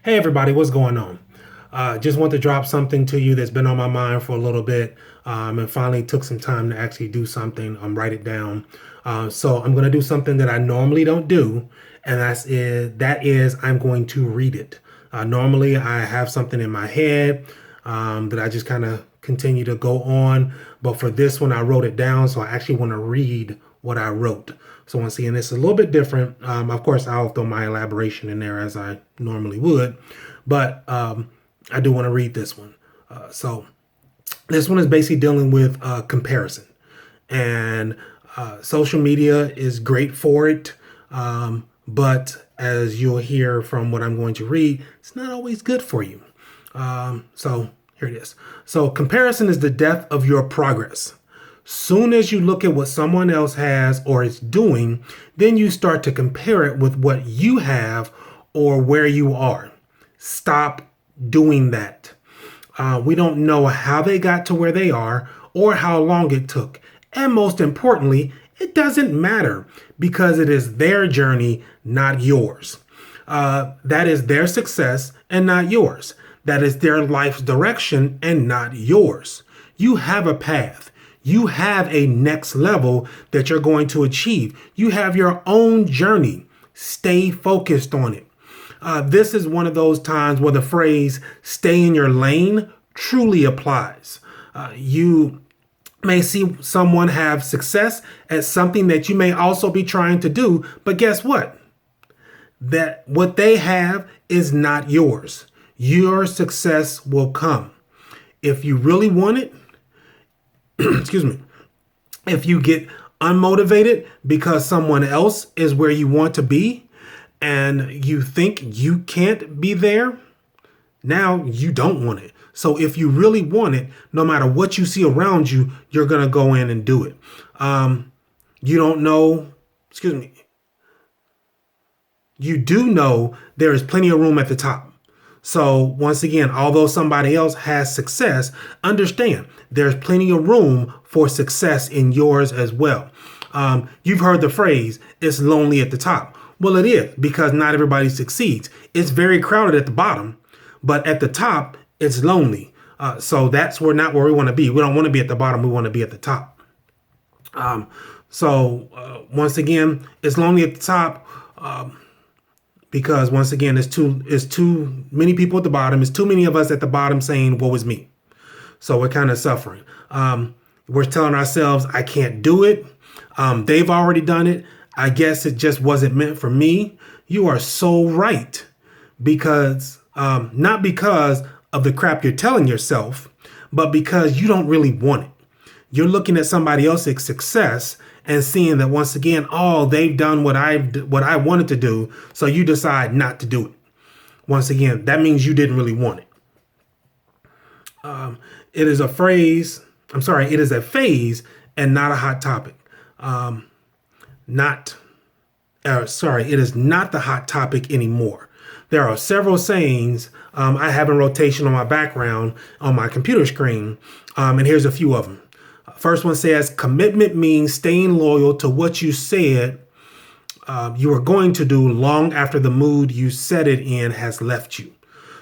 Hey everybody, what's going on? Just want to drop something to you that's been on my mind for a little bit, and finally took some time to actually do something, write it down. So I'm going to do something that I normally don't do, and that is I'm going to read it. Normally I have something in my head that I just kind of continue to go on, but for this one I wrote it down, so I actually want to read what I wrote. So once again, it's a little bit different. Of course, I'll throw my elaboration in there as I normally would, but I do want to read this one. So this one is basically dealing with comparison, and social media is great for it, but as you'll hear from what I'm going to read, it's not always good for you. So here it is. So comparison is the death of your progress. Soon as you look at what someone else has or is doing, then you start to compare it with what you have or where you are. Stop doing that. We don't know how they got to where they are or how long it took. And most importantly, it doesn't matter because it is their journey, not yours. That is their success and not yours. That is their life's direction and not yours. You have a path. You have a next level that you're going to achieve. You have your own journey. Stay focused on it. This is one of those times where the phrase stay in your lane truly applies. You may see someone have success at something that you may also be trying to do, but guess what? That what they have is not yours. Your success will come. If you really want it, excuse me, if you get unmotivated because someone else is where you want to be and you think you can't be there, now you don't want it. So if you really want it, no matter what you see around you, you're going to go in and do it. You don't know, excuse me, you do know there is plenty of room at the top. So once again, although somebody else has success, understand there's plenty of room for success in yours as well. You've heard the phrase, it's lonely at the top. Well, it is because not everybody succeeds. It's very crowded at the bottom, but at the top, it's lonely. So that's not where we want to be. We don't want to be at the bottom. We want to be at the top. Once again, it's lonely at the top. Because once again, it's too many people at the bottom. It's too many of us at the bottom saying, woe is me. So we're kind of suffering. We're telling ourselves, I can't do it. They've already done it. I guess it just wasn't meant for me. You are so right. Because not because of the crap you're telling yourself, but because you don't really want it. You're looking at somebody else's success and seeing that once again, oh, they've done what I wanted to do. So you decide not to do it. Once again, that means you didn't really want it. It is a phase and not a hot topic. It is not the hot topic anymore. There are several sayings I have in rotation on my background on my computer screen. And here's a few of them. First one says, commitment means staying loyal to what you said you are going to do long after the mood you set it in has left you.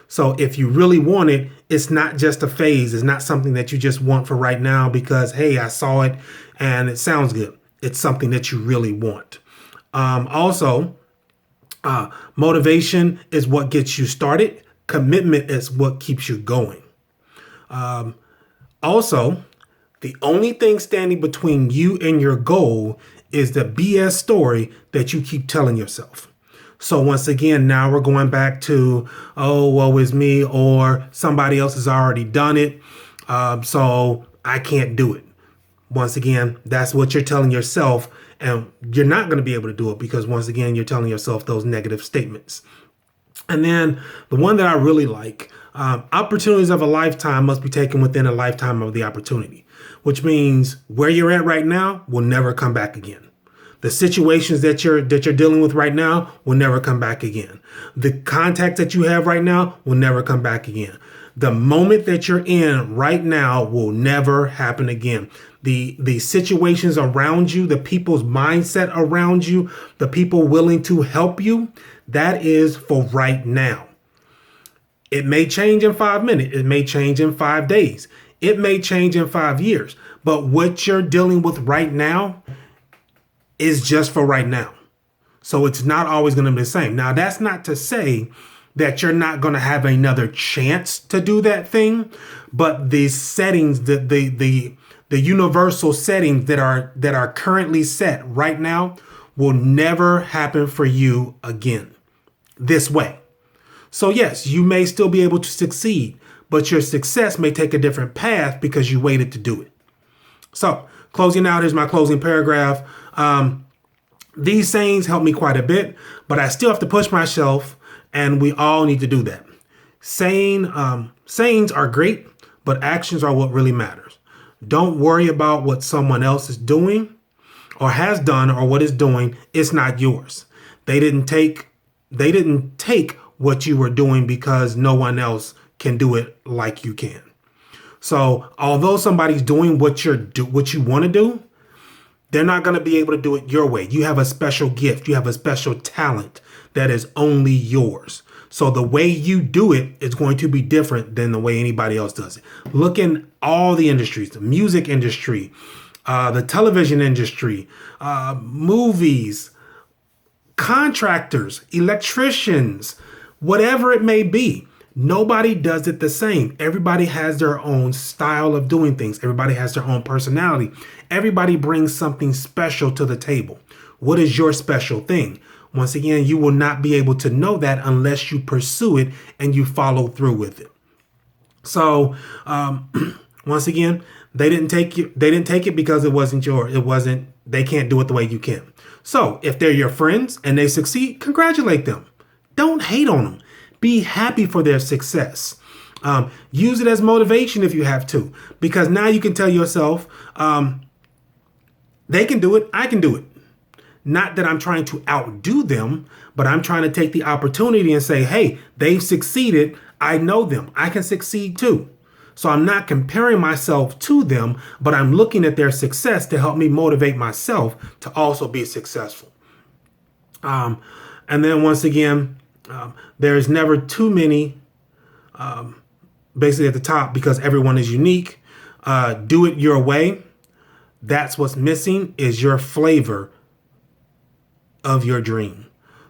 So if you really want it, it's not just a phase. It's not something that you just want for right now because, hey, I saw it and it sounds good. It's something that you really want. Motivation is what gets you started. Commitment is what keeps you going. The only thing standing between you and your goal is the BS story that you keep telling yourself. So once again, now we're going back to, oh, woe is me, or somebody else has already done it. So I can't do it. Once again, that's what you're telling yourself. And you're not going to be able to do it because once again, you're telling yourself those negative statements. And then the one that I really like, opportunities of a lifetime must be taken within a lifetime of the opportunity, which means where you're at right now will never come back again. The situations that you're dealing with right now will never come back again. The contacts that you have right now will never come back again. The moment that you're in right now will never happen again. The situations around you, the people's mindset around you, the people willing to help you, that is for right now. It may change in 5 minutes. It may change in 5 days. It may change in 5 years. But what you're dealing with right now is just for right now. So it's not always going to be the same. Now, that's not to say that you're not going to have another chance to do that thing, but the settings, the universal settings that are currently set right now will never happen for you again this way. So yes, you may still be able to succeed, but your success may take a different path because you waited to do it. So closing out, here's my closing paragraph. These sayings help me quite a bit, but I still have to push myself, and we all need to do that. Sayings are great, but actions are what really matters. Don't worry about what someone else is doing or has done or what is doing. It's not yours. They didn't take what you were doing because no one else can do it like you can. So although somebody's doing what you want to do, they're not going to be able to do it your way. You have a special gift. You have a special talent that is only yours. So the way you do it is going to be different than the way anybody else does it. Look in all the industries, the music industry, the television industry, movies, contractors, electricians, whatever it may be. Nobody does it the same. Everybody has their own style of doing things. Everybody has their own personality. Everybody brings something special to the table. What is your special thing? Once again, you will not be able to know that unless you pursue it and you follow through with it. So, once again, they didn't take it because it wasn't yours. They can't do it the way you can. So if they're your friends and they succeed, congratulate them. Don't hate on them. Be happy for their success. Use it as motivation if you have to, because now you can tell yourself, they can do it. I can do it. Not that I'm trying to outdo them, but I'm trying to take the opportunity and say, hey, they've succeeded. I know them. I can succeed too. So I'm not comparing myself to them, but I'm looking at their success to help me motivate myself to also be successful. And then once again, there's never too many basically at the top because everyone is unique. Do it your way. That's what's missing is your flavor of your dream.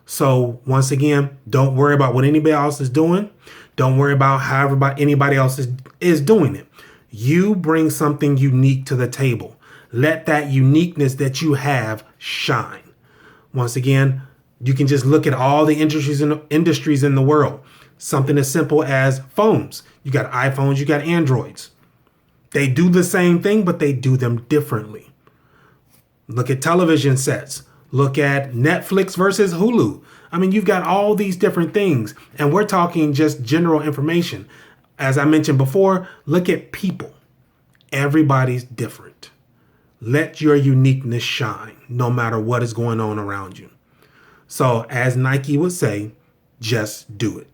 So once again, don't worry about what anybody else is doing. Don't worry about however anybody else is doing it. You bring something unique to the table. Let that uniqueness that you have shine. Once again, you can just look at all the industries in the world. Something as simple as phones. You got iPhones, you got Androids. They do the same thing, but they do them differently. Look at television sets. Look at Netflix versus Hulu. I mean, you've got all these different things, and we're talking just general information. As I mentioned before, look at people. Everybody's different. Let your uniqueness shine, no matter what is going on around you. So as Nike would say, just do it.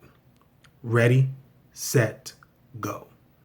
Ready, set, go.